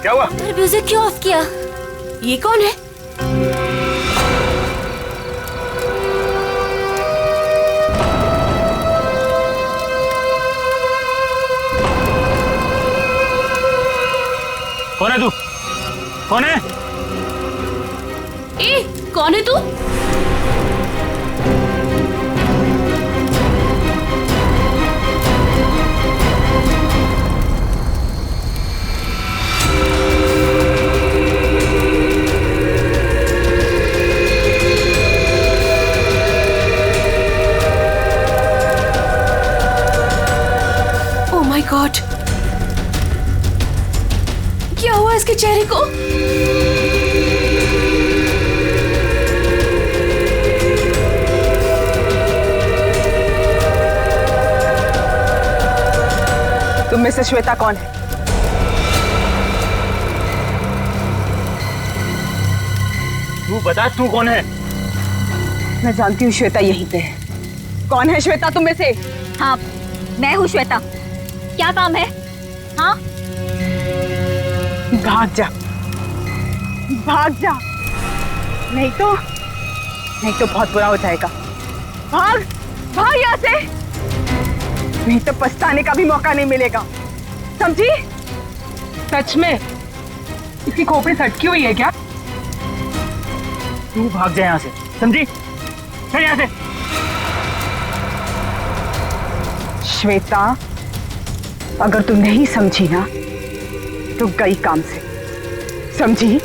क्या हुआ? म्यूजिक क्यों ऑफ किया? ये कौन है? कौन है तू? कौन है? ए, कौन है तू? ओह माय गॉड, क्या हुआ इसके चेहरे को? तुम में से श्वेता कौन है? तू बता, तू कौन है? मैं जानती हूँ श्वेता यहीं पे है। कौन है श्वेता तुम में से? हाँ, मैं हूँ श्वेता। क्या काम है? हाँ, भाग जा, भाग जा, नहीं तो बहुत बुरा हो जाएगा। भाग, भाग यहाँ से, नहीं तो पछताने का भी मौका नहीं मिलेगा, समझी? सच में इसकी खोपड़ी सटकी हुई है क्या? तू भाग जा यहाँ से, समझी? चल यहाँ से। श्वेता, अगर तू नहीं समझी ना तो गई काम से, समझी?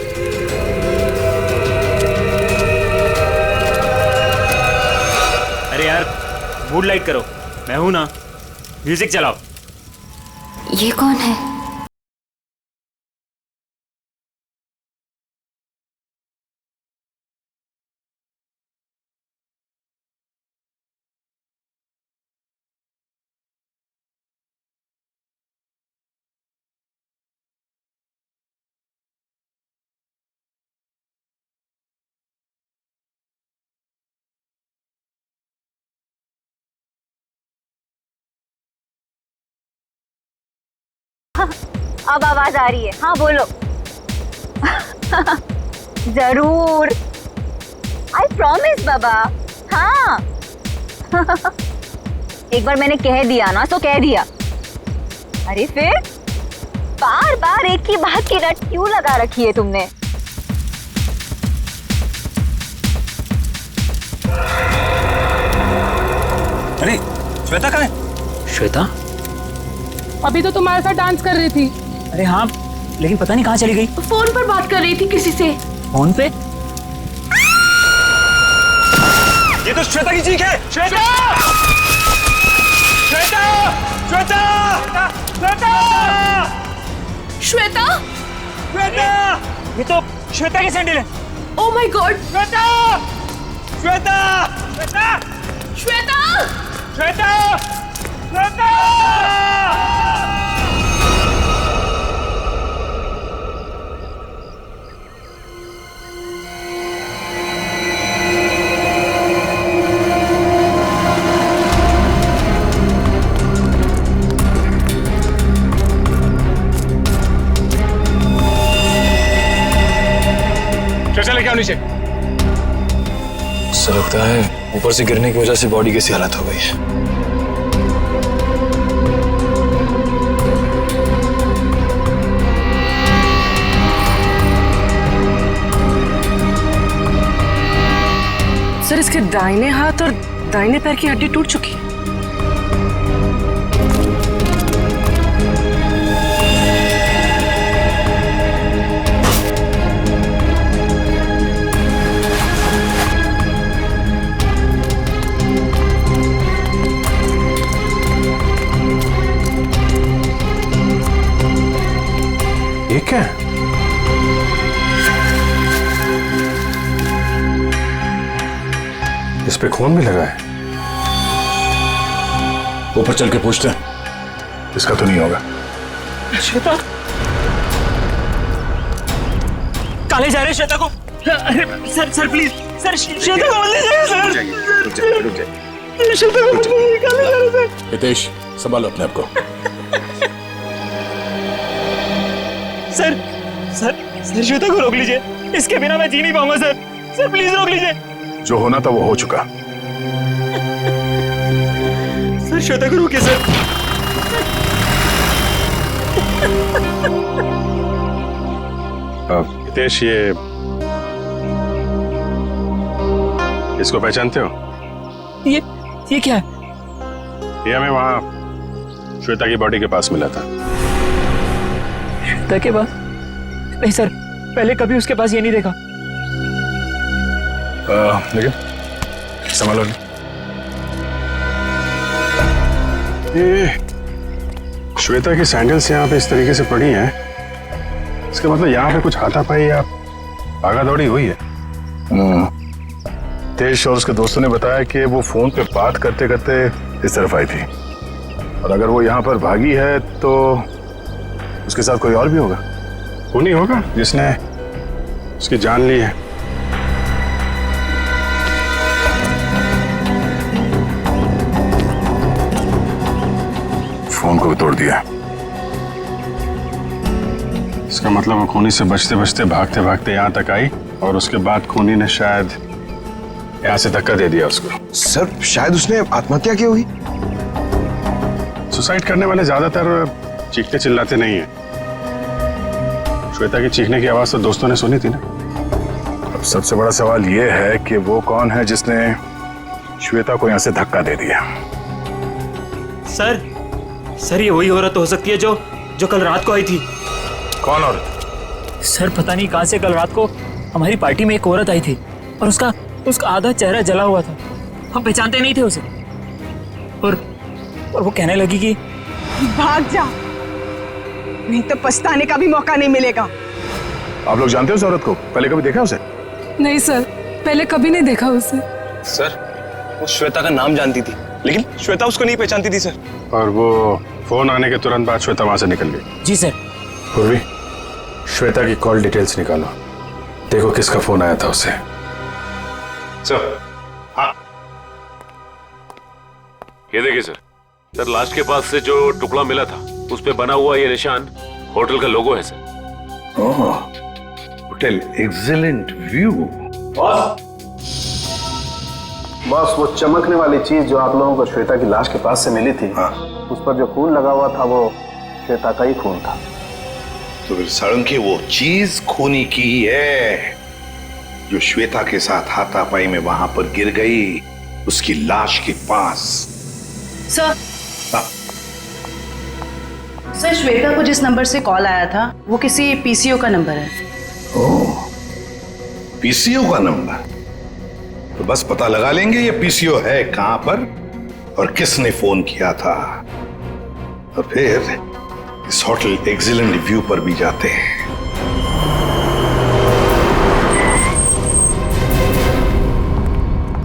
अरे यार, मूड लाइट करो, मैं हूं ना। म्यूजिक चलाओ। ये कौन है? अब आवाज आ रही है। हाँ बोलो। जरूर, आई प्रॉमिस बाबा। हाँ। एक बार मैंने कह दिया ना तो कह दिया। अरे फिर बार बार एक ही बात की रट क्यों लगा रखी है तुमने? अरे श्वेता कहाँ है? श्वेता? अभी तो तुम्हारे साथ डांस कर रही थी। अरे हाँ, लेकिन पता नहीं कहाँ चली गई। फोन पर बात कर रही थी किसी से। फोन पे? ये तो श्वेता की चीख है। श्वेता! श्वेता! श्वेता! श्वेता! श्वेता? श्वेता! ये तो श्वेता की सैंडल है। Oh my God. Shweta! Shweta! Shweta! Shweta! Shweta! Shweta! लेके आओ नीचे। ऐसा लगता है ऊपर से गिरने की वजह से बॉडी कैसी हालत हो गई है। सर, इसके दाहिने हाथ और दाहिने पैर की हड्डी टूट चुकी है। ये क्या है? इस पे खून भी लगा है। ऊपर चल के पूछते हैं। इसका तो नहीं होगा। श्वेता काले जा रहे श्वेता को। अरे सर प्लीज सर, श्वेता को मत ले जाइए सर। रुक जाइए। श्वेता को मत ले काले जा रहे सर। हितेश, संभालो अपने आप को। सर सर सर श्वेता को रोक लीजिए, इसके बिना मैं जी नहीं पाऊंगा सर। सर प्लीज रोक लीजिए। जो होना था वो हो चुका। सर श्वेता को रोकिए सर। हितेश, इसको पहचानते हो? ये क्या है? ये हमें वहां श्वेता की बॉडी के पास मिला था। श्वेता के पास? नहीं सर, पहले कभी उसके पास ये नहीं देखा। लेकिन संभालो। ये श्वेता की सैंडल्स यहाँ पे इस तरीके से पड़ी हैं, इसका मतलब यहाँ पे कुछ हाथापाई या भागा दौड़ी हुई है। तेज और उसके दोस्तों ने बताया कि वो फोन पे बात करते करते इस तरफ आई थी, और अगर वो यहाँ पर भागी है तो उसके साथ कोई और भी होगा। वो नहीं होगा जिसने उसकी जान ली है? फोन को भी तोड़ दिया। इसका मतलब वो खूनी से बचते बचते भागते भागते यहाँ तक आई, और उसके बाद खूनी ने शायद यहाँ से धक्का दे दिया उसको। सर शायद उसने आत्महत्या की होगी। सुसाइड करने वाले ज्यादातर चीखते चिल्लाते नहीं है। श्वेता की चीखने की आवाज तो दोस्तों ने सुनी थी ना। अब सबसे बड़ा सवाल ये है कि वो कौन है जिसने श्वेता को यहाँ से धक्का दे दिया। सर सर ये वही औरत हो सकती है जो कल रात को आई थी। कौन औरत? सर पता नहीं कहां से कल रात को हमारी पार्टी में एक औरत आई थी, और उसका आधा चेहरा जला हुआ था। हम पहचानते नहीं थे उसे, और वो कहने लगी कि भाग जा, नहीं तो पछताने का भी मौका नहीं मिलेगा। आप लोग जानते हो उस औरत को? पहले कभी देखा उसे? नहीं सर, पहले कभी नहीं देखा उसे। सर वो श्वेता का नाम जानती थी, लेकिन श्वेता उसको नहीं पहचानती थी सर। और वो फोन आने के तुरंत बाद श्वेता वहां से निकल गई। जी सर। पूर्वी, श्वेता की कॉल डिटेल्स निकालो, देखो किसका फोन आया था उसे। सर। हाँ, ये देखिए सर, लाश के पास से जो टुकड़ा मिला था उस पे बना हुआ ये निशान होटल का लोगो है sir. Hotel excellent view. Boss, वो चमकने वाली चीज जो आप लोगों को श्वेता की लाश के पास से मिली थी, उस पर जो खून लगा हुआ था वो श्वेता का ही खून था। तो फिर सारंगी वो चीज खूनी की ही है जो श्वेता के साथ हाथापाई में वहां पर गिर गई, उसकी लाश के पास। सर सर, श्वेता को जिस नंबर से कॉल आया था वो किसी पीसीओ का नंबर है। ओह, पीसीओ का नंबर? तो बस पता लगा लेंगे ये पीसीओ है कहां पर और किसने फोन किया था, और फिर इस होटल एक्सीलेंट व्यू पर भी जाते हैं।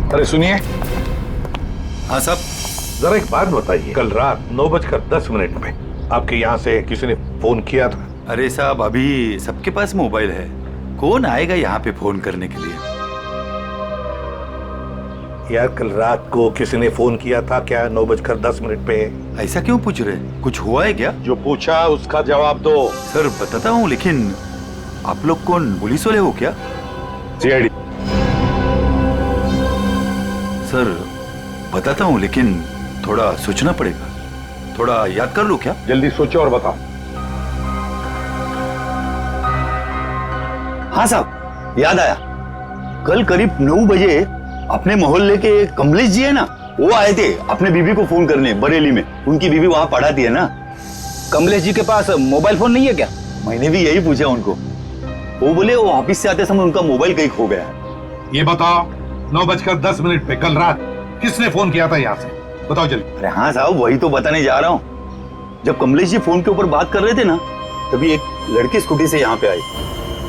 अरे सुनिए। हाँ साहब। जरा एक बात बताइए, कल रात 9:10 में आपके यहाँ से किसी ने फोन किया था? अरे साहब, अभी सबके पास मोबाइल है, कौन आएगा यहाँ पे फोन करने के लिए? यार कल रात को किसी ने फोन किया था क्या 9:10 पे? ऐसा क्यों पूछ रहे? कुछ हुआ है क्या? जो पूछा उसका जवाब दो। सर बताता हूँ, लेकिन आप लोग कौन, पुलिस वाले हो क्या? सीआईडी। सर बताता हूँ, लेकिन थोड़ा सोचना पड़ेगा, थोड़ा याद कर लो क्या? जल्दी सोचो और बताओ। हाँ साहब, याद आया। कल करीब 9 बजे अपने मोहल्ले के कमलेश जी है ना, वो आए थे अपने बीबी को फोन करने बरेली में। उनकी बीबी वहां पढ़ाती है ना। कमलेश जी के पास मोबाइल फोन नहीं है क्या? मैंने भी यही पूछा उनको। वो बोले वो ऑफिस से आते समय उनका मोबाइल कहीं खो गया है। ये बताओ 9:10 पे कल रात किसने फोन किया था यहाँ से? बताओ जल्दी। अरे हाँ साहब, वही तो बताने जा रहा हूँ। जब कमलेश जी फोन के ऊपर बात कर रहे थे ना, तभी एक लड़की स्कूटी से यहाँ पे आई।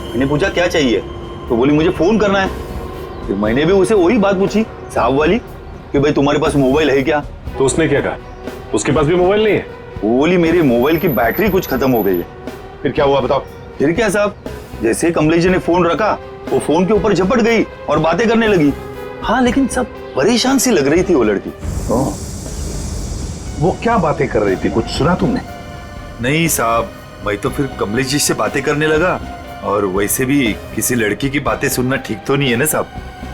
मैंने पूछा क्या चाहिए, तो बोली मुझे फोन करना है। फिर मैंने भी उसे वही बात पूछी साहब वाली कि भाई तुम्हारे पास मोबाइल है क्या? तो उसने क्या कहा? उसके पास भी मोबाइल नहीं है? वो बोली मेरे मोबाइल की बैटरी कुछ खत्म हो गई है। फिर क्या हुआ बताओ? फिर क्या साहब, जैसे ही कमलेश जी ने फोन रखा, वो फोन के ऊपर झपट गई और बातें करने लगी। हाँ, लेकिन सब परेशान सी लग रही थी वो लड़की। वो क्या बातें कर रही थी, कुछ सुना तुमने? नहीं साहब, मैं तो फिर कमलेश जी से बातें करने लगा और वैसे भी किसी लड़की की बातें सुनना ठीक तो नहीं है ना साहब।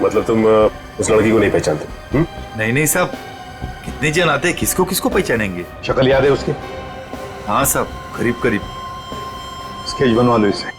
मतलब तुम उस लड़की को नहीं पहचानते? नहीं नहीं साहब, कितने जन आते हैं, किसको किसको पहचानेंगे। शक्ल याद है उसकी? हाँ साहब, करीब करीब। स्केच बनवा लो इससे।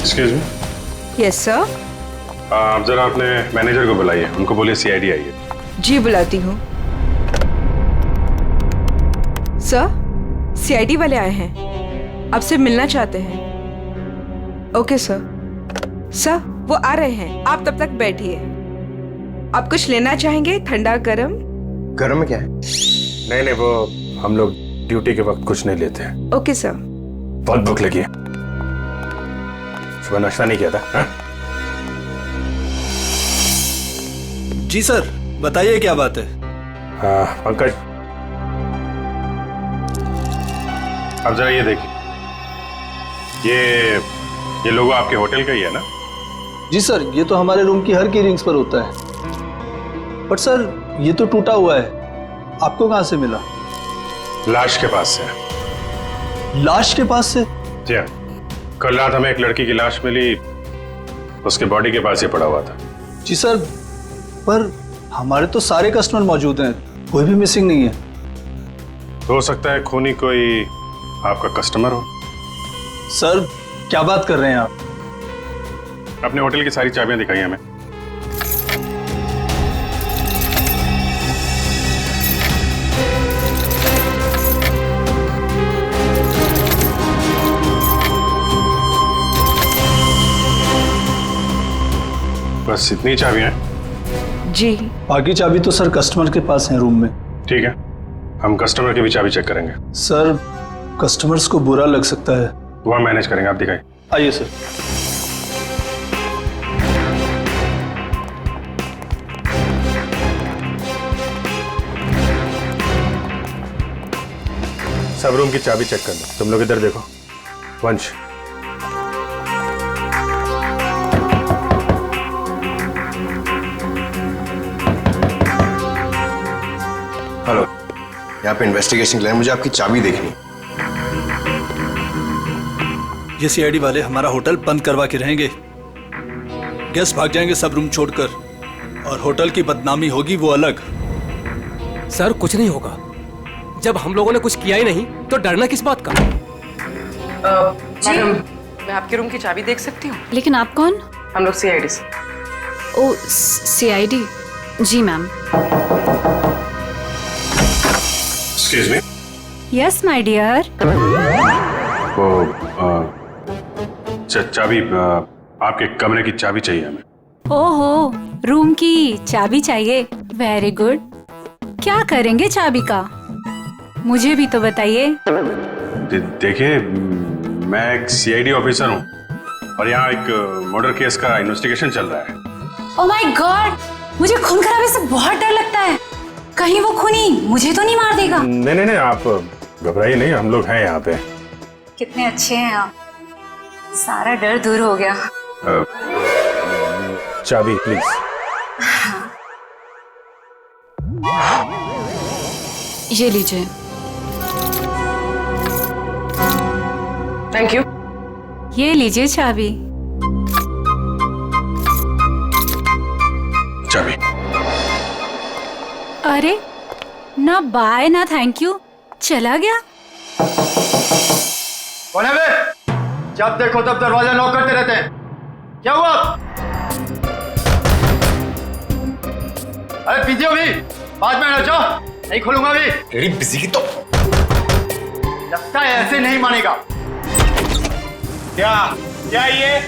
Excuse me. Yes sir. आप जरा अपने मैनेजर को बुलाइए, उनको बोलिए सीआईडी आई है। जी बुलाती हूँ। सर, सीआईडी वाले आए हैं, आपसे मिलना चाहते हैं। Okay sir. सर, वो आ रहे हैं, आप तब तक बैठिए। आप कुछ लेना चाहेंगे, ठंडा गरम? गरम में क्या है? नहीं नहीं, वो हम लोग ड्यूटी के वक्त कुछ नहीं लेते हैं। Okay sir. बहुत भूख लगी है, सुबह नाश्ता नहीं किया था। हा? जी सर, बताइए क्या बात है। पंकज, अब जरा ये देखिए, ये लोगो आपके होटल का ही है ना? जी सर, ये तो हमारे रूम की हर की रिंग्स पर होता है। बट सर, ये तो टूटा हुआ है, आपको कहां से मिला? लाश के पास से। लाश के पास से? जी हाँ, कल रात हमें एक लड़की की लाश मिली, उसके बॉडी के पास ही पड़ा हुआ था। जी सर, पर हमारे तो सारे कस्टमर मौजूद हैं, कोई भी मिसिंग नहीं है। हो सकता है खूनी कोई आपका कस्टमर हो। सर, क्या बात कर रहे हैं आप? अपने होटल की सारी चाबियां दिखाई हमें। बस इतनी चाबियां हैं? जी। बाकी चाबी तो सर कस्टमर के पास है रूम में। ठीक है, हम कस्टमर की भी चाबी चेक करेंगे। सर, कस्टमर्स को बुरा लग सकता है। वो हम मैनेज करेंगे, आप दिखाइए। आइए सर। सब रूम की चाबी चेक कर लो। तुम लोग इधर देखो। वंश, हेलो, यहाँ पे इन्वेस्टिगेशन के लिए मुझे आपकी चाबी देखनी। ये सीआईडी वाले हमारा होटल बंद करवा के रहेंगे, गेस्ट भाग जाएंगे सब रूम छोड़कर, और होटल की बदनामी होगी वो अलग। सर, कुछ नहीं होगा, जब हम लोगों ने कुछ किया ही नहीं तो डरना किस बात का? मैडम, मैं आपके रूम की चाबी देख सकती हूँ? लेकिन आप कौन? हम लोग सीआईडी से। ओ, सीआईडी? जी ma'am. Excuse me. Yes my dear. वो चाबी, आपके कमरे की चाबी चाहिए हमें। ओहो, रूम की चाबी चाहिए? Very good. क्या करेंगे चाबी का, मुझे भी तो बताइए। देखिए, मैं एक सीआईडी ऑफिसर हूँ और यहाँ एक मर्डर केस का इन्वेस्टिगेशन चल रहा है। ओह माय गॉड, मुझे खून खराबे से बहुत डर लगता है। कहीं वो खूनी मुझे तो नहीं मार देगा? नहीं नहीं नहीं, आप घबराइए नहीं, हम लोग हैं यहाँ पे। कितने अच्छे हैं आप, सारा डर दूर हो गया। चाबी प्लीज। ये लीजिए। Thank you. ये लीजिए चाबी। चाबी। अरे, ना बाय ना थैंक यू, चला गया। कौन है बे? जब देखो तब दरवाजा नॉक करते रहते हैं, क्या हुआ? अरे बिजी हो भी, बाद में आ जाओ, नहीं खोलूंगा भी। तेरी बिजी की तो लगता है ऐसे नहीं मानेगा। क्या क्या ये?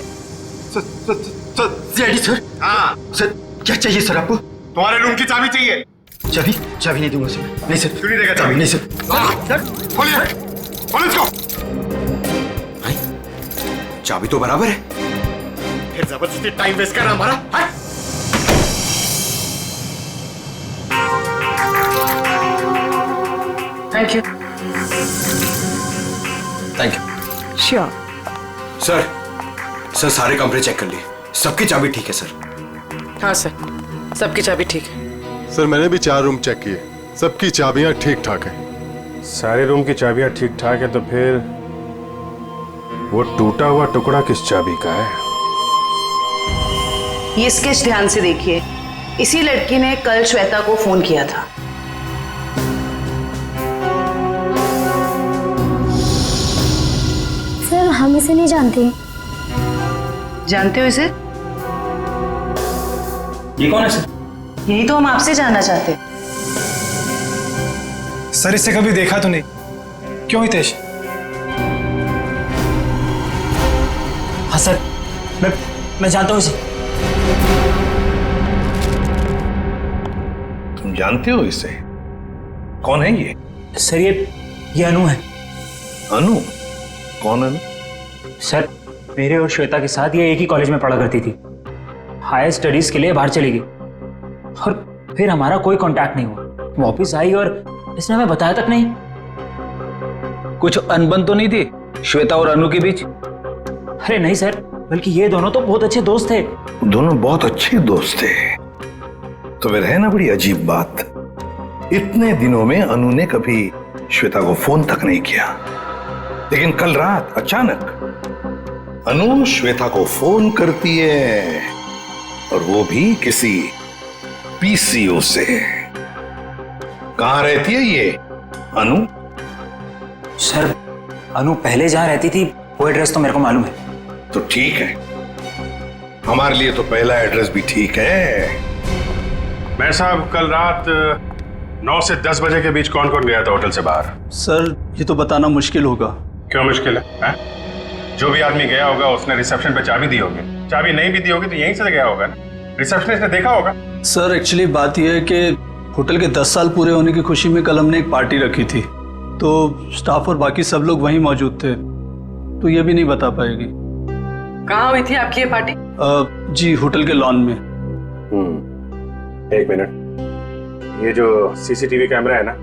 CID sir. हाँ सर, क्या चाहिए सर आपको? तुम्हारे रूम की चाबी चाहिए। चाबी? चाबी नहीं दूंगा सर। नहीं सर। क्यों नहीं देगा चाबी? नहीं सर। सर खोलिए, खोलो इसको। चाबी तो बराबर है, फिर जबरदस्ती टाइम वेस्ट कर रहा हमारा। Thank you. Thank you. Sure. Sir सारे कमरे चेक कर लिए, सबकी चाबी ठीक है सर। हाँ सर, सबकी चाबी ठीक है। सर मैंने भी 4 रूम चेक किए, सबकी चाबियां ठीक ठाक हैं। सारे रूम की चाबियां ठीक ठाक है, तो फिर वो टूटा हुआ टुकड़ा किस चाबी का है? ये स्केच ध्यान से देखिए। इसी लड़की ने कल श्वेता को फोन किया था। सर हम इसे नहीं जानते। जानते हो इसे? ये कौन है सर? यही तो हम आपसे जानना चाहते। सर इससे कभी देखा तो नहीं, क्यों हितेश? हाँ सर, मैं जानता हूँ इसे। तुम जानते हो इसे? कौन है ये? सर ये अनु है। अनु? कौन अनु? सर मेरे और श्वेता के साथ ये एक ही कॉलेज में पढ़ा करती थी। हायर स्टडीज के लिए बाहर चली गई और फिर हमारा कोई कांटेक्ट नहीं हुआ। वापस आई और इसने हमें बताया तक नहीं। कुछ अनबन तो नहीं थी श्वेता और अनु के बीच? अरे नहीं सर, बल्कि ये दोनों तो बहुत अच्छे दोस्त थे। दोनों बहुत अच्छे दोस्त थे? तो फिर है ना बड़ी अजीब बात, इतने दिनों में अनु ने कभी श्वेता को फोन तक नहीं किया, लेकिन कल रात अचानक अनु श्वेता को फोन करती है, और वो भी किसी पीसीओ से। कहां रहती है ये अनु? सर अनु पहले जहां रहती थी वो एड्रेस तो मेरे को मालूम है। तो ठीक है, हमारे लिए तो पहला एड्रेस भी ठीक है। मैं साहब कल रात 9 से 10 बजे के बीच कौन कौन गया था होटल से बाहर? सर ये तो बताना मुश्किल होगा। क्यों मुश्किल है? जो भी आदमी गया होगा उसने रिसेप्शन पे चाबी दी होगी, चाबी नहीं भी दी होगी तो यहीं से गया होगा ना, रिसेप्शनिस्ट ने देखा होगा। सर एक्चुअली बात यह है कि होटल के 10 साल पूरे होने की खुशी में कल हमने एक पार्टी रखी थी, तो स्टाफ और बाकी सब लोग वहीं मौजूद थे, तो ये भी नहीं बता पाएगी। कहाँ हुई थी आपकी ये पार्टी? जी होटल के लॉन में। एक मिनट, ये जो सीसीटीवी कैमरा है ना,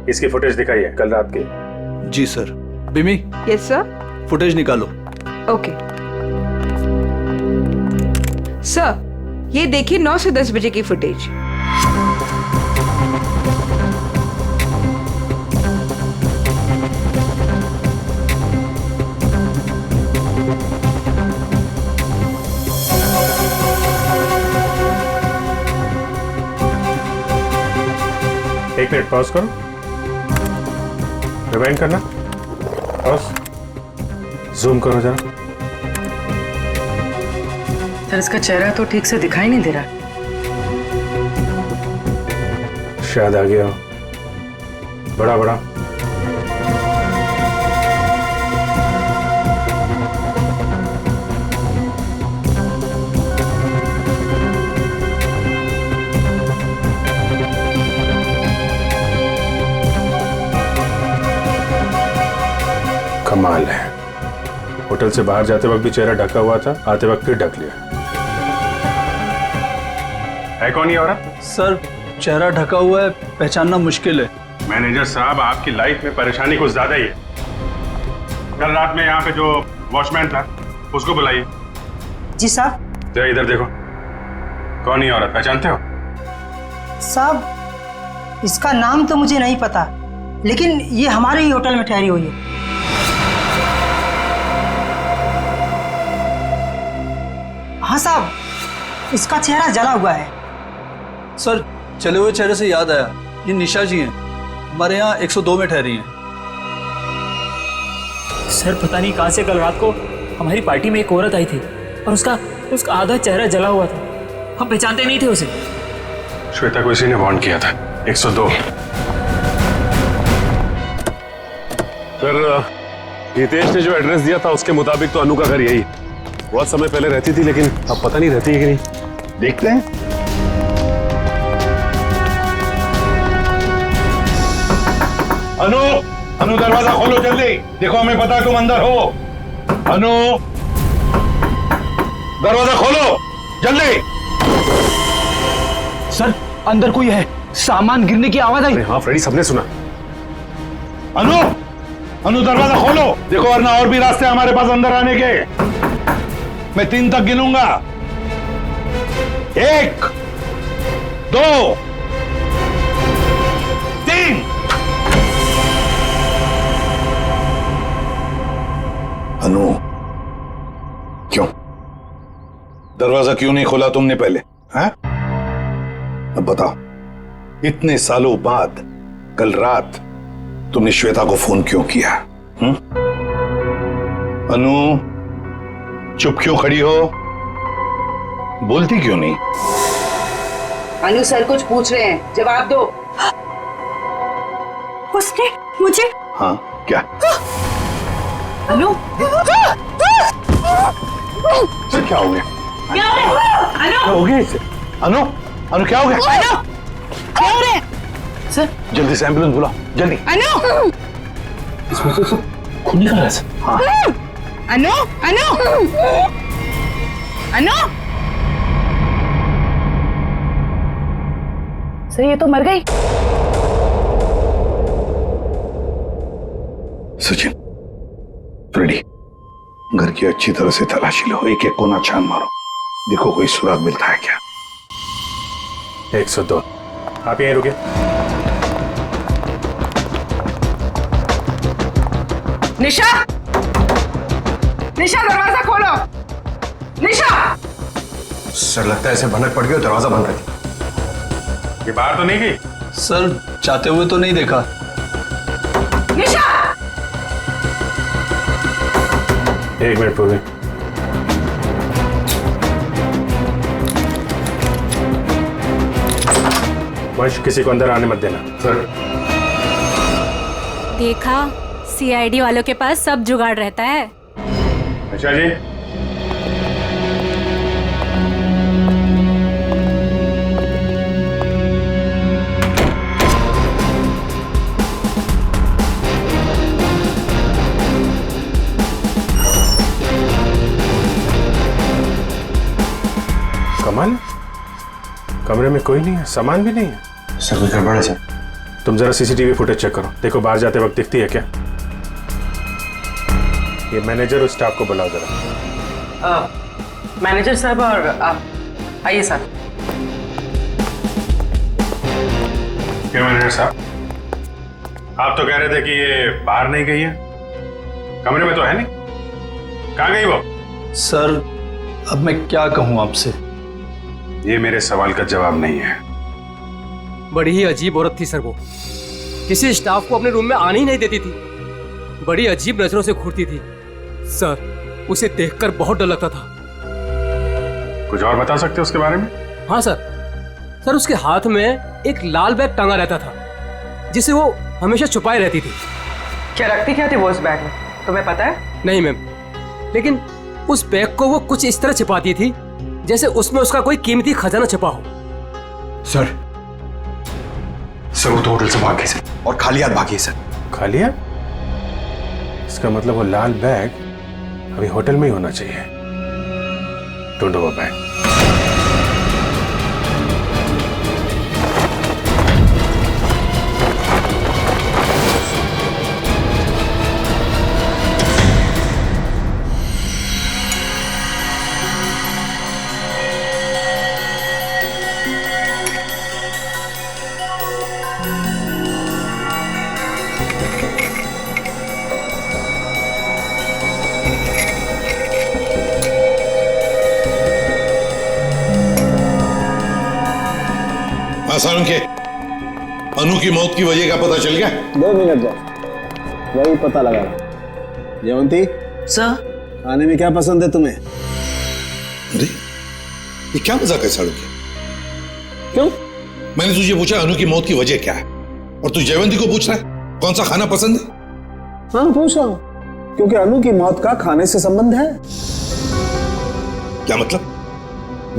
इसकी फुटेज दिखाइए कल रात की। जी सर। बिमी? Yes sir. फुटेज निकालो। ओके सर, ये देखिए 9 से 10 बजे की फुटेज। एक मिनट पॉज करो, रिवाइंड करना, पॉज, जूम करो जरा। सर इसका चेहरा तो ठीक से दिखाई नहीं दे रहा। शायद आ गया हो, बड़ा बड़ा। कमाल है, होटल से बाहर जाते वक्त भी चेहरा ढका हुआ था, आते वक्त फिर ढक लिया। है कौन ये औरत? सर चेहरा ढका हुआ है, पहचानना मुश्किल है। मैनेजर साहब आपकी लाइफ में परेशानी कुछ ज्यादा ही है। कल रात में यहाँ पे जो वॉचमैन था उसको बुलाइए। जी साहब। तो इधर देखो, कौन ये औरत, पहचानते हो? साहब इसका नाम तो मुझे नहीं पता, लेकिन ये हमारे ही होटल में ठहरी हुई है। हाँ साहब, इसका चेहरा जला हुआ है। सर चले हुए चेहरे से याद आया, ये निशा जी हैं, हमारे यहाँ 102 में ठहरी हैं। सर पता नहीं कहां से कल रात को हमारी पार्टी में एक औरत आई थी और उसका आधा चेहरा जला हुआ था। हम पहचानते नहीं थे उसे। श्वेता को इसी ने वार्न किया था। 102। सर हितेश ने जो एड्रेस दिया था उसके मुताबिक तो अनु का घर यही बहुत समय पहले रहती थी, लेकिन अब पता नहीं रहती है कि नहीं। देखते हैं। अनु, अनु दरवाजा खोलो जल्दी, देखो हमें पता है तुम अंदर हो। अनु दरवाजा खोलो जल्दी। सर अंदर कोई है, सामान गिरने की आवाज आई। हाँ फ्रेडी, सबने सुना। अनु, अनु दरवाजा खोलो। देखो वरना और भी रास्ते हमारे पास अंदर आने के। मैं 3 तक गिनूंगा। 1, 2, 3। अनु, क्यों दरवाजा क्यों नहीं खोला तुमने पहले? हैं? अब बताओ, इतने सालों बाद कल रात तुमने श्वेता को फोन क्यों किया? अनु, चुप क्यों खड़ी हो? बोलती क्यों नहीं? अनु सर कुछ पूछ रहे हैं, जवाब दो। उसने मुझे। हाँ, क्या? अनु, सर क्या हो गया? क्या हो गया इसे? अनु, अनु क्या हो गया? क्या हो रहा है? सर जल्दी से एम्बुलेंस बुलाओ, जल्दी। अनु, इसमें से खून निकल रहा है सर। हाँ। अनु, अनु, अनु, सर ये तो मर गई। सचिन, फ्रेडी, घर की अच्छी तरह से तलाशी लो, एक एक कोना छान मारो, देखो कोई सुराग मिलता है क्या। 102। आप यहीं रुके। निशा, निशा दरवाजा खोलो। निशा। सर लगता है ऐसे भनक पड़ गई, दरवाजा बंद रखी। ये बाहर तो नहीं गई? सर चाहते हुए तो नहीं देखा। निशा। 1 मिनट पूर्वी। वंश, किसी को अंदर आने मत देना। सर। देखा, सीआईडी वालों के पास सब जुगाड़ रहता है। अच्छा जी। कमाल, कमरे में कोई नहीं है, सामान भी नहीं है। सर कोई गड़बड़ है सर। तुम जरा सीसीटीवी फुटेज चेक करो, देखो बाहर जाते वक्त दिखती है क्या। ये मैनेजर और स्टाफ को बुलाओ जरा। मैनेजर साहब और आप आइए सर। क्या मैनेजर साहब, आप तो कह रहे थे कि ये बाहर नहीं गई है, कमरे में तो है नहीं, कहाँ गई वो? सर अब मैं क्या कहूँ आपसे? ये मेरे सवाल का जवाब नहीं है। बड़ी ही अजीब औरत थी सर वो, किसी स्टाफ को अपने रूम में आने ही नहीं देती थी, बड़ी अजीब नजरों से घूरती थी सर, उसे देखकर बहुत डर लगता था। कुछ और बता सकते हो उसके बारे में? हाँ सर, उसके हाथ में एक लाल बैग टांगा रहता था जिसे वो हमेशा छुपाए रहती थी। क्या रखती क्या थी वो उस बैग में, तुम्हें पता है? नहीं मैम, लेकिन उस बैग को वो कुछ इस तरह छिपाती थी जैसे उसमें उसका कोई कीमती खजाना छिपा हो। सर वो तो होटल से भागी सर, और खाली हाथ भागी है सर। खाली हाथ? इसका मतलब वो लाल बैग अभी होटल में ही होना चाहिए। ढूंढो वो बैग। आसान के अनु की मौत की वजह का पता चल गया? 2 मिनट जाओ, वही पता लगा रहा। जयवंती सर, खाने में क्या पसंद है तुम्हें? अरे ये क्या मजाक है साड़ू के? क्यों? मैंने तुझे पूछा अनु की मौत की वजह क्या है, और तू जयवंती को पूछ रहा है कौन सा खाना पसंद है? हाँ पूछ रहा हूं, क्योंकि अनु की मौत का खाने से संबंध है। क्या मतलब?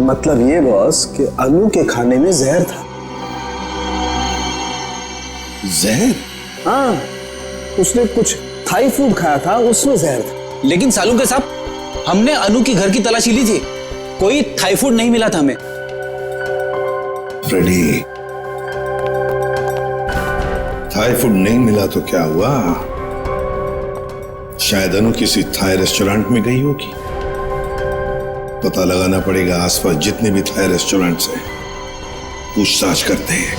मतलब ये बॉस कि अनु के खाने में जहर था। जहर? हाँ, उसने कुछ थाई फूड खाया था, उसमें जहर था। लेकिन सालू के साहब, हमने अनु की घर की तलाशी ली थी, कोई थाई फूड नहीं मिला था हमें। फ्रेडी, थाई फूड नहीं मिला तो क्या हुआ, शायद अनु किसी थाई रेस्टोरेंट में गई होगी। पता लगाना पड़ेगा आसपास जितने भी थाई रेस्टोरेंट्स हैं, पूछताछ करते हैं।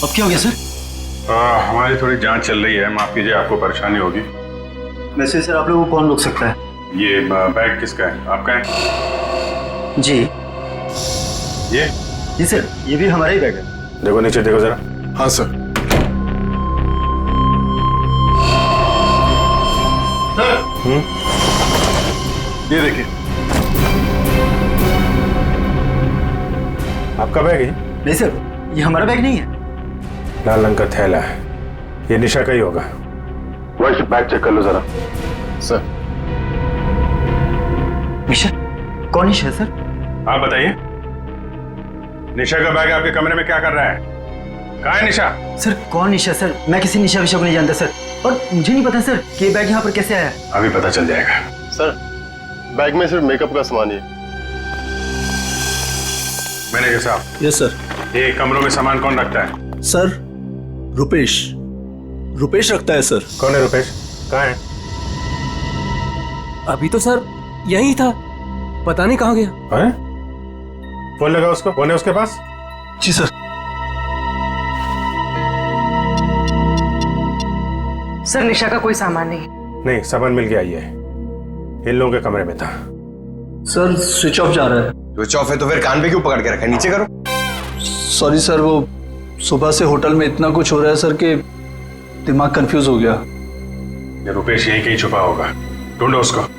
अब क्या हो गया सर? हमारी थोड़ी जांच चल रही है, माफ कीजिए आपको परेशानी होगी। वैसे सर आप लोगों को कौन रोक सकता है? ये बैग किसका है? आपका है? जी ये? जी सर, ये भी हमारा ही बैग है। देखो नीचे देखो जरा। हाँ सर। ये देखिए, आपका बैग है? नहीं सर, ये हमारा बैग नहीं है। लाल रंग का थैला है, ये निशा का ही होगा। वही बैग चेक कर लो जरा। सर। निशा? कौन निशा सर? आप बताइए, निशा का बैग आपके कमरे में क्या कर रहा है? कहाँ है निशा? सर कौन निशा सर? मैं किसी निशा विशा को नहीं जानता सर, और मुझे नहीं पता सर कि ये बैग यहाँ पर कैसे आया। अभी पता चल जाएगा। सर बैग में सिर्फ मेकअप का सामान है। मैनेजर साहब। Yes sir. ये कमरों में सामान कौन रखता है? सर रुपेश, रुपेश रखता है सर। कौन है रुपेश? कहाँ है? अभी तो सर यही था, पता नहीं कहाँ गया। है? फोन लगा उसको, फोन है उसके पास? जी सर। सर निशा का कोई सामान नहीं। नहीं, सामान मिल गया, ये इन लोगों के कमरे में था। सर स्विच ऑफ जा रहा है। स्विच ऑफ है तो फिर कान पे क्यों पकड़ के रखा है? नीचे करो। सॉरी सर, वो सुबह से होटल में इतना कुछ हो रहा है सर कि दिमाग कंफ्यूज हो गया। ये रुपेश यहीं कहीं छुपा होगा, ढूंढो उसको।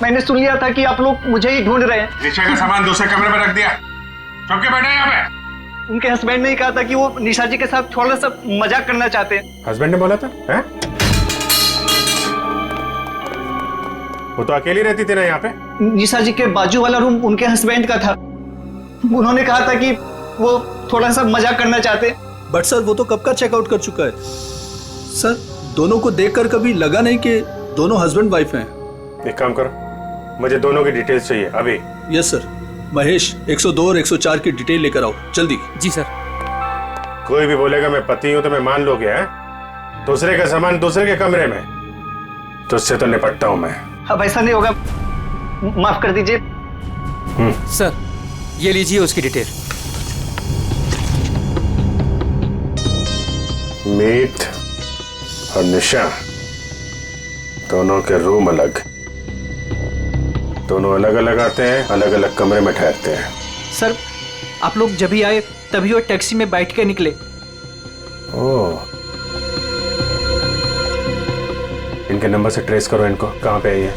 मैंने सुन लिया था कि आप लोग मुझे ही ढूंढ रहे हैं। निशा का सामान दूसरे कमरे में रख दिया, छुप के बैठे यहाँ पे। उनके हस्बैंड ने ही कहा था कि वो निशा जी के साथ थोड़ा सा मजाक करना चाहते हैं। हस्बैंड ने बोला था? हैं? वो तो अकेली रहती थी ना यहाँ पे। निशा जी के बाजू वाला रूम उनके हस्बैंड का था, उन्होंने कहा था कि वो थोड़ा सा मजाक करना चाहते हैं। बट सर वो तो कब का चेकआउट कर चुका है सर। दोनों को देखकर कभी लगा नहीं कि दोनों हस्बैंड वाइफ हैं। एक काम करो, मुझे दोनों की डिटेल्स चाहिए अभी। Yes sir. महेश 102 और 104 की डिटेल लेकर आओ जल्दी। जी सर। कोई भी बोलेगा मैं पति हूं तो मैं मान लोगे? हैं? दूसरे का सामान दूसरे के कमरे में, तो उससे तो निपटता हूं मैं। अब ऐसा नहीं होगा, माफ कर दीजिए। सर ये लीजिए उसकी डिटेल। मीत और निशा दोनों के रूम अलग, दोनों अलग अलग आते हैं, अलग अलग कमरे में ठहरते हैं। सर आप लोग जब ही आए तभी वो टैक्सी में बैठ के निकले। ओह, इनके नंबर से ट्रेस करो इनको, कहाँ पे है ये?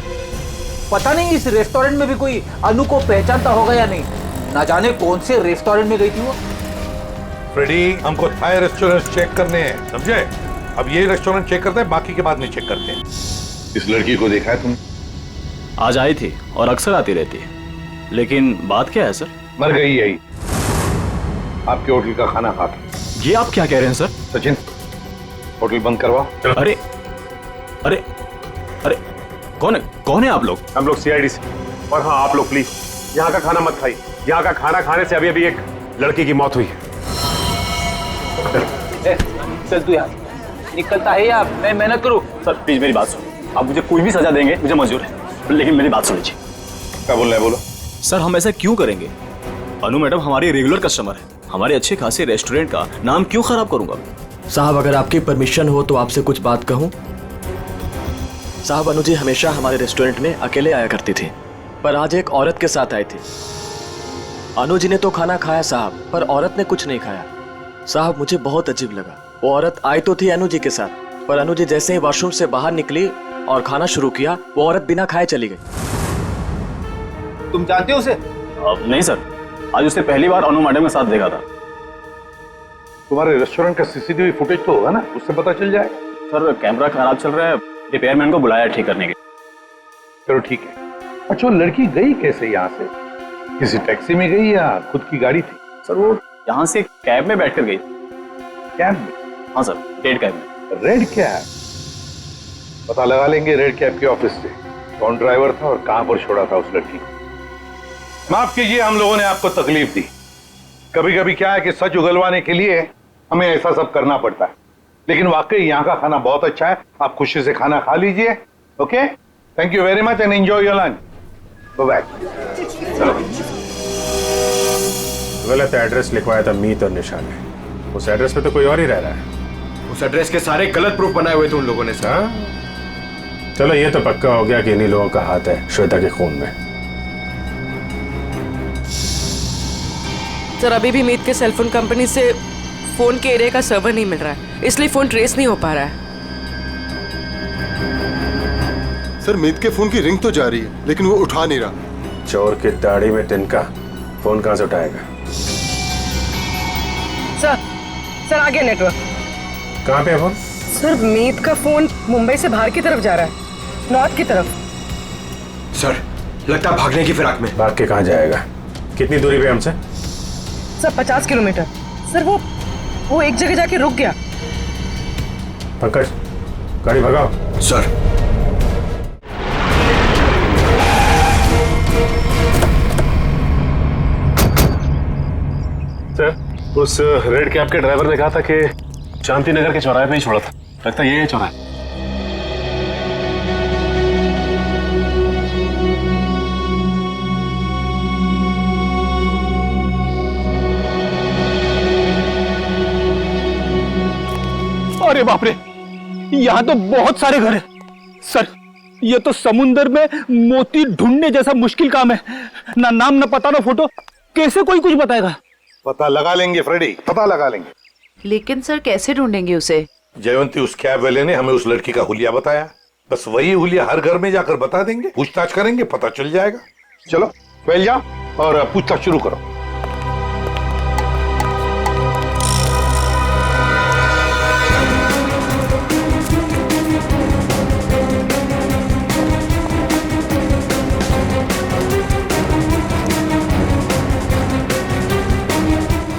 पता नहीं इस रेस्टोरेंट में भी कोई अनु को पहचानता होगा या नहीं, ना जाने कौन से रेस्टोरेंट में गई थी वो। फ्रेडी, हमको थाई रेस्टोरेंट चेक करने हैं, समझे? अब ये रेस्टोरेंट चेक करते हैं, बाकी के बाद नहीं चेक करते हैं। इस लड़की को देखा है तुमने? आज आई थी और अक्सर आती रहती है, लेकिन बात क्या है सर? मर गई यही, आपके होटल का खाना खा के। ये आप क्या कह रहे हैं सर? सचिन, होटल बंद करवाओ। अरे अरे अरे, कौन है आप लोग? हम लोग सीआईडी से। और हाँ, आप लोग प्लीज यहाँ का खाना मत खाइए, यहाँ का खाना खाने से अभी अभी एक लड़की की मौत हुई है। चल तू यहाँ निकलता है या मैं मेहनत करूँ? सर प्लीज मेरी बात सुनो, आप मुझे कोई भी सजा देंगे मुझे मंजूर है, लेकिन मेरी बात सुन लीजिए। क्या बोल रहे हैं? बोलो। सर हम ऐसा क्यों करेंगे? अनु मैडम हमारी रेगुलर कस्टमर है, हमारे अच्छे खासे रेस्टोरेंट का नाम क्यों खराब करूंगा? साहब अगर आपकी परमिशन हो तो आपसे कुछ बात कहूं। साहब अनु जी हमेशा हमारे रेस्टोरेंट में अकेले आया करती थी, पर आज एक औरत के साथ आई थी। अनु जी ने तो खाना खाया साहब, पर औरत ने कुछ नहीं खाया। साहब मुझे बहुत अजीब लगा। वो औरत आई तो थी अनु जी के साथ, पर अनु जी जैसे ही वॉशरूम से बाहर निकली और खाना शुरू किया, वो औरत बिना खाए चली गई। तुम जानते हो उसे? नहीं सर, आज उसे पहली बार अनु मैडम के साथ देखा था। तुम्हारे रेस्टोरेंट का सीसीटीवी फुटेज तो होगा ना, उससे पता चल जाएगा। सर कैमरा खराब चल रहा है, रिपेयरमैन को बुलाया ठीक करने के लिए। चलो ठीक है, अच्छा, वो लड़की गई कैसे यहाँ से? किसी टैक्सी में गई या खुद की गाड़ी थी? सर वो यहाँ से कैब में बैठकर गई। कैब में? हाँ सर, रेड कैब में। Red cab? पता लगा लेंगे रेड कैब के ऑफिस से कौन ड्राइवर था और कहां पर छोड़ा था उस लड़की को। माफ कीजिए, हम लोगों ने आपको तकलीफ दी। कभी कभी क्या है कि सच उगलवाने के लिए हमें ऐसा सब करना पड़ता है, लेकिन वाकई यहाँ का खाना बहुत अच्छा है। आप खुशी से खाना खा लीजिए। Okay, thank you very much and enjoy your lunch. Bye. गलत एड्रेस लिखवाया था मीत और निशा ने। उस एड्रेस पे तो कोई और ही रह रहा है। उस एड्रेस के सारे गलत प्रूफ बनाए हुए थे उन लोगों ने सर। चलो ये तो पक्का हो गया कि इन्हीं लोगों का हाथ है श्वेता के खून में। सर अभी भी मीत के सेलफोन कंपनी से फोन के एरिया का सर्वर नहीं मिल रहा है, इसलिए फोन ट्रेस नहीं हो पा रहा है। सर मीत के फोन की रिंग तो जा रही है लेकिन वो उठा नहीं रहा। चोर की दाढ़ी में तिनका, फोन कहां से उठाएगा? सर आ गया नेटवर्क। कहां पे है फोन? सर मीत का फोन मुंबई से बाहर की तरफ जा रहा है, नॉर्थ की तरफ। सर लगता है भागने की फिराक में। भाग के कहां जाएगा? कितनी दूरी पे हमसे? Sir 50 kilometre. सर वो एक जगह जाके रुक गया। पंकज गाड़ी भगाओ। सर उस रेड कैब के ड्राइवर ने कहा था कि शांति नगर के चौराहे पे ही छोड़ा था। लगता है ये है चौराहा। अरे बाप रे, यहाँ तो बहुत सारे घर हैं। सर ये तो समुंदर में मोती ढूंढने जैसा मुश्किल काम है। ना नाम ना पता ना फोटो, कैसे कोई कुछ बताएगा? पता लगा लेंगे फ्रेडी, पता लगा लेंगे। लेकिन सर कैसे ढूंढेंगे उसे? जयवंती उस कैब वाले ने हमें उस लड़की का हुलिया बताया, बस वही हुलिया हर घर में जाकर बता देंगे, पूछताछ करेंगे, पता चल जाएगा। चलो पहले जाओ और पूछताछ शुरू करो।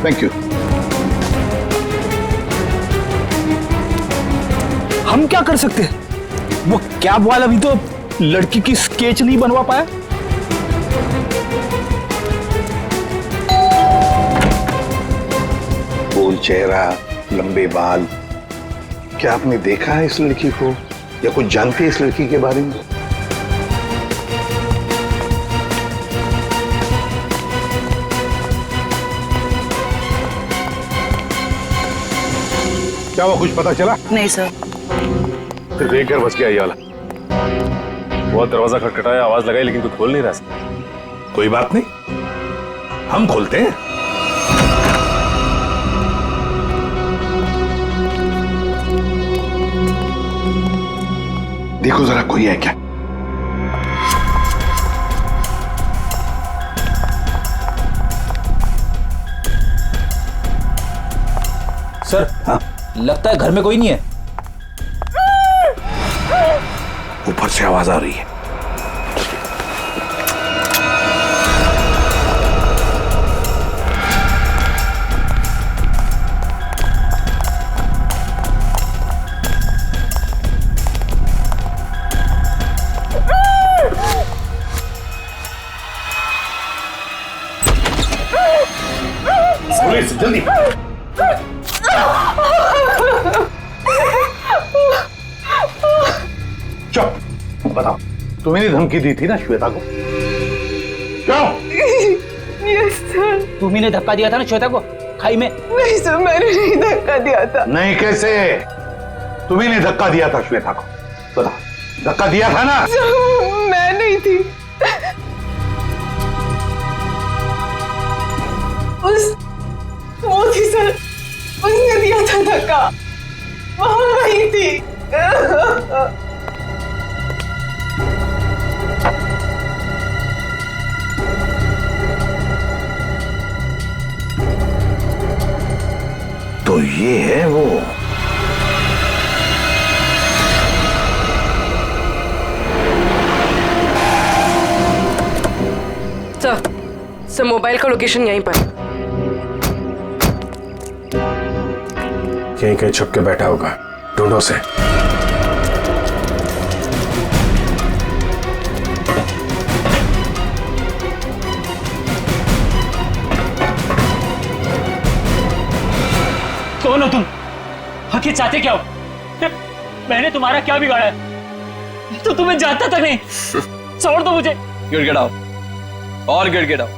Thank you. हम क्या कर सकते हैं? वो कैब वाला भी तो लड़की की स्केच नहीं बनवा पाया। गोल चेहरा, लंबे बाल, क्या आपने देखा है इस लड़की को या कुछ जानते हैं इस लड़की के बारे में? क्या वो कुछ पता चला? नहीं सर। फिर एक घर बस गया ये वाला। बहुत दरवाजा खटखटाया, आवाज लगाई, लेकिन कोई खोल नहीं रहा। कोई बात नहीं, हम खोलते हैं। देखो जरा कोई है क्या? सर हाँ? लगता है घर में कोई नहीं है। ऊपर से आवाज आ रही है। पुलिस जल्दी। चुप, बताओ तुम्हें धमकी दी थी ना श्वेता को? क्यों? Yes sir. तुम्ही ने धक्का दिया था ना श्वेता को खाई में? नहीं सर, मैंने नहीं धक्का दिया था। नहीं कैसे? तुम्ही ने धक्का दिया था श्वेता को, बताओ। धक्का दिया था ना? मैं नहीं थी। वो थी सर, उसने दिया था धक्का, वही थी। तो ये है वो। सर मोबाइल का लोकेशन यहीं पर। यहीं कहीं छुप के बैठा होगा, ढूंढो से। कौन हो तुम? आखिर चाहते क्या हो? मैंने तुम्हारा क्या बिगाड़ा है? तो तुम्हें जानता तक नहीं। छोड़ दो मुझे। गिड़गिड़ाओ और गिड़गिड़ाओ।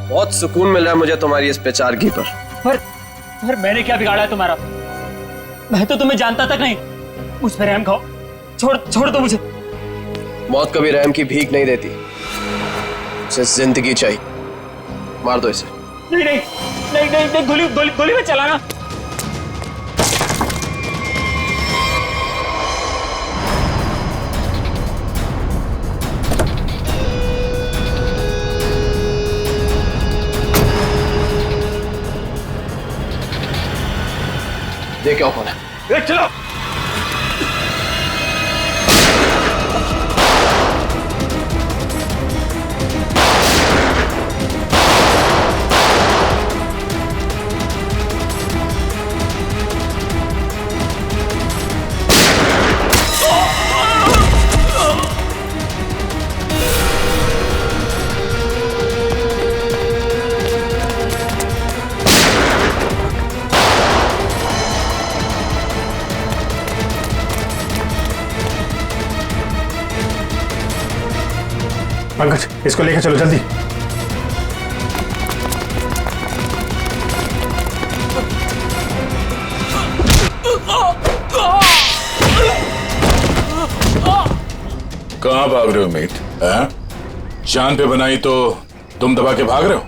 बहुत सुकून मिल रहा है मुझे तुम्हारी इस पेचारगी पर। पर मैंने क्या बिगाड़ा है तुम्हारा? मैं तो तुम्हें जानता तक नहीं। मुझ पर रहम खाओ। छोड़ दो मुझे। मौत कभी रहम की भीख नहीं देती, उसे जिंदगी चाहिए। मार दो इसे। नहीं, गोली मत चलाना। देख क्या कौन है। चलो। पंकज, इसको लेकर चलो जल्दी। कहाँ भाग रहे हो मीत? जान पे बनाई तो तुम दबा के भाग रहे हो?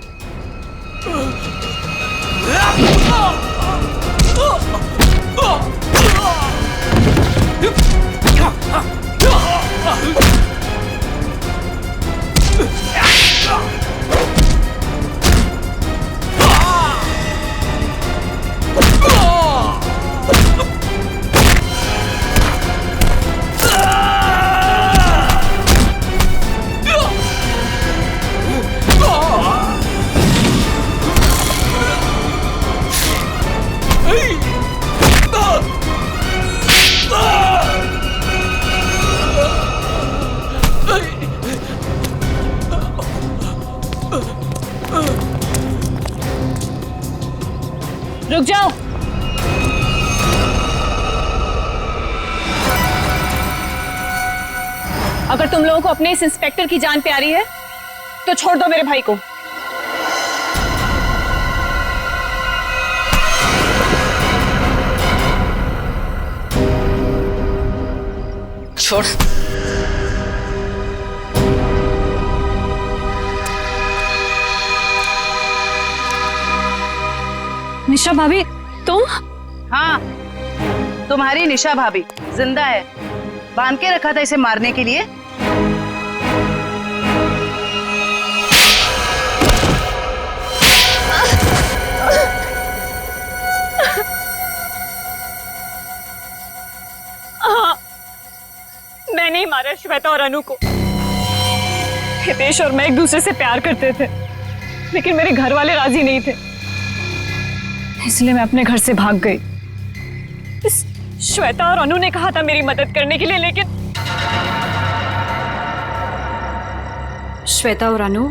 रुक जाओ। अगर तुम लोगों को अपने इस इंस्पेक्टर की जान प्यारी है तो छोड़ दो मेरे भाई को। छोड़। निशा भाभी, तुम? हाँ, तुम्हारी निशा भाभी जिंदा है। बांध के रखा था इसे मारने के लिए। मैंने ही मारा श्वेता और अनु को। हितेश और मैं एक दूसरे से प्यार करते थे, लेकिन मेरे घर वाले राजी नहीं थे, इसलिए मैं अपने घर से भाग गई। श्वेता और अनु ने कहा था मेरी मदद करने के लिए, लेकिन श्वेता और अनु,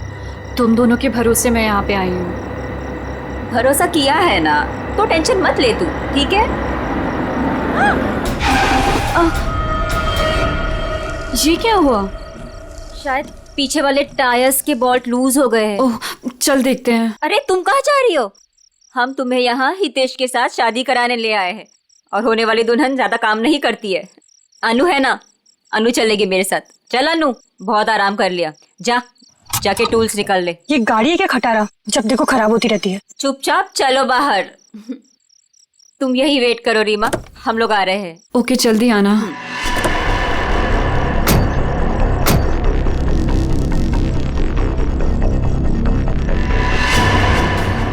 तुम दोनों के भरोसे मैं यहाँ पे आई हूँ। भरोसा किया है ना, तो टेंशन मत ले तू, ठीक है? ये क्या हुआ? शायद पीछे वाले टायर्स के बोल्ट लूज हो गए हैं। ओह, चल देखते हैं। अरे तुम कहाँ जा रही हो? हम तुम्हें यहाँ हितेश के साथ शादी कराने ले आए हैं, और होने वाली दुल्हन ज्यादा काम नहीं करती है। अनु है ना, अनु चलेगी मेरे साथ। चल अनु, बहुत आराम कर लिया, जाके टूल्स निकाल ले। ये गाड़ी है क्या खटारा, जब देखो खराब होती रहती है। चुपचाप चलो बाहर। तुम यही वेट करो रीमा, हम लोग आ रहे हैं। ओके, जल्दी आना।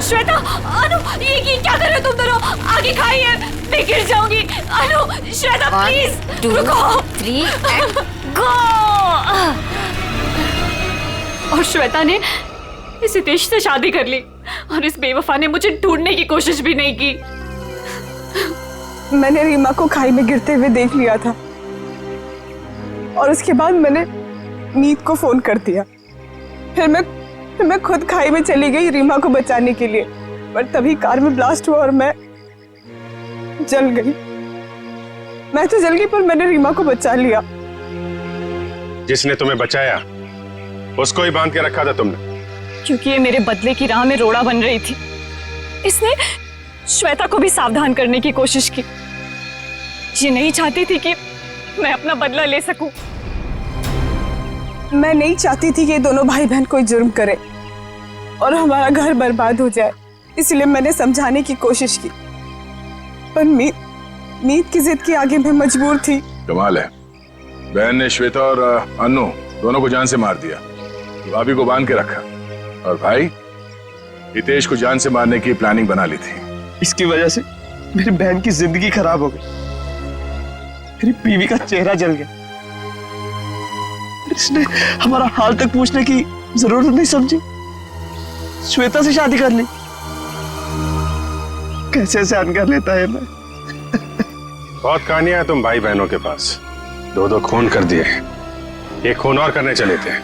श्वेता, अनु, ये क्या कर रहे हो तुम दोनों? आगे खाइए, मैं गिर जाऊंगी। अनु, श्वेता प्लीज रुको। 3 and गो। और श्वेता ने इस हितेश से शादी कर ली और इस बेवफा ने मुझे ढूंढने की कोशिश भी नहीं की। मैंने रीमा को खाई में गिरते हुए देख लिया था और उसके बाद मैंने मीत को फोन कर दिया। फिर मैं खुद खाई में चली गई रीमा को बचाने के लिए, पर तभी कार में ब्लास्ट हुआ और मैं जल गई। मैं तो जल गई पर मैंने रीमा को बचा लिया। जिसने तुम्हें बचाया उसको ही बांध के रखा था तुमने, क्योंकि ये मेरे बदले की राह में रोड़ा बन रही थी। इसने श्वेता को भी सावधान करने की कोशिश की। ये नहीं चाहती थी कि मैं अपना बदला ले सकूं। मैं नहीं चाहती थी कि ये दोनों भाई बहन कोई जुर्म करे और हमारा घर बर्बाद हो जाए, इसलिए मैंने समझाने की कोशिश की, पर मीत की जिद के आगे मैं मजबूर थी। कमाल है, बहन ने श्वेता और अनु दोनों को जान से मार दिया, भाभी को बांध के रखा, और भाई हितेश को जान से मारने की प्लानिंग बना ली थी। इसकी वजह से मेरी बहन की जिंदगी खराब हो गई, मेरी बीवी का चेहरा जल गया। इसने हमारा हाल तक पूछने की जरूरत नहीं समझी, श्वेता से शादी कर ली। कैसे सहन कर लेता है मैं। बहुत कहानियां हैं तुम भाई बहनों के पास, दो खून कर दिए, एक खून और करने चले थे।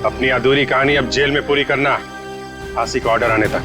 अपनी अधूरी कहानी अब जेल में पूरी करना, फांसी का ऑर्डर आने तक।